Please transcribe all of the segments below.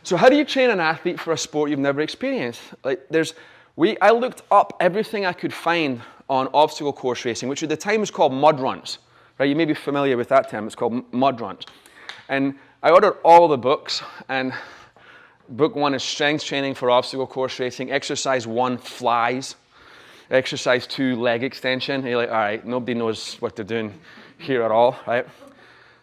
So how do you train an athlete for a sport you've never experienced? Like I looked up everything I could find on obstacle course racing, which at the time was called mud runs. Right? You may be familiar with that term. It's called mud runs. And I ordered all the books, and book 1 is strength training for obstacle course racing. Exercise 1, flies. Exercise 2, leg extension. And you're like, all right, nobody knows what they're doing here at all, right?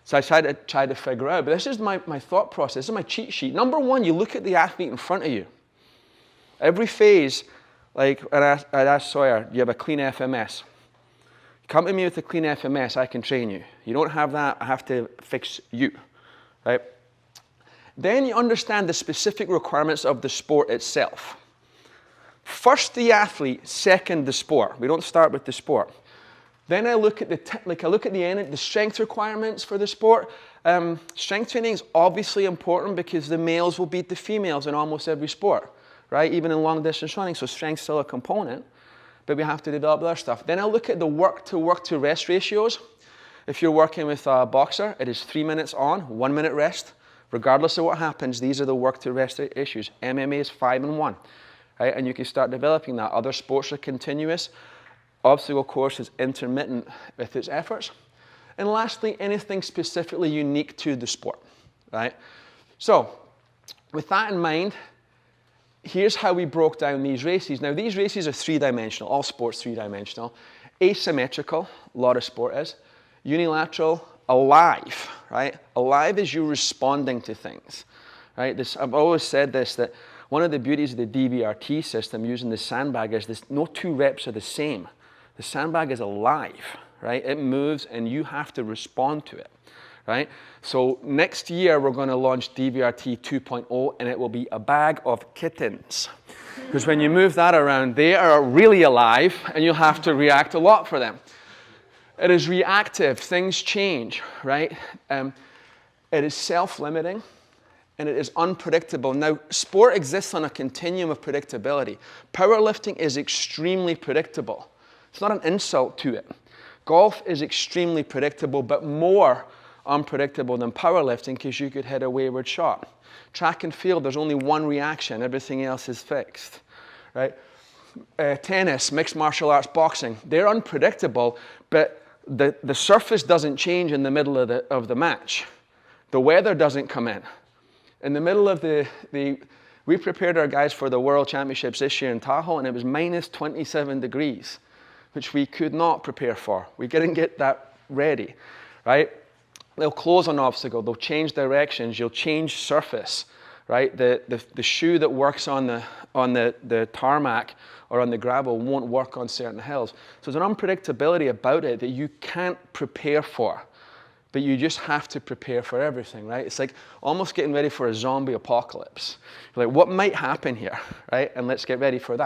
So I tried to figure out, but this is my thought process. This is my cheat sheet. Number 1, you look at the athlete in front of you. Every phase, like I'd ask Sawyer, you have a clean FMS. Come to me with a clean FMS, I can train you. You don't have that, I have to fix you, right? Then you understand the specific requirements of the sport itself. First the athlete, second the sport. We don't start with the sport. Then I look at the strength requirements for the sport. Strength training is obviously important because the males will beat the females in almost every sport, right? Even in long distance running, so strength's still a component, but we have to develop other stuff. Then I look at the work to rest ratios. If you're working with a boxer, it is 3 minutes on, 1 minute rest. Regardless of what happens, these are the work to rest issues. MMA is 5 and 1, right? And you can start developing that. Other sports are continuous. Obstacle course is intermittent with its efforts. And lastly, anything specifically unique to the sport, right? So, with that in mind, here's how we broke down these races. Now, these races are 3-dimensional, all sports 3-dimensional. Asymmetrical, a lot of sport is. Unilateral, alive, right? Alive is you responding to things, right? I've always said this, that one of the beauties of the DBRT system using the sandbag is this: no 2 reps are the same. The sandbag is alive, right? It moves and you have to respond to it, right? So next year we're going to launch DBRT 2.0 and it will be a bag of kittens. Because when you move that around, they are really alive and you'll have to react a lot for them. It is reactive, things change, right? It is self-limiting and it is unpredictable. Now, sport exists on a continuum of predictability. Powerlifting is extremely predictable. It's not an insult to it. Golf is extremely predictable, but more unpredictable than powerlifting because you could hit a wayward shot. Track and field, there's only one reaction. Everything else is fixed, right? Tennis, mixed martial arts, boxing, they're unpredictable, but the surface doesn't change in the middle of the match. The weather doesn't come in. In the middle of we prepared our guys for the World Championships this year in Tahoe, and it was minus 27 degrees. Which we could not prepare for. We didn't get that ready, right? They'll close an obstacle, they'll change directions, you'll change surface, right? The shoe that works on the tarmac or on the gravel won't work on certain hills. So there's an unpredictability about it that you can't prepare for, but you just have to prepare for everything, right? It's like almost getting ready for a zombie apocalypse. You're like, what might happen here, right? And let's get ready for that.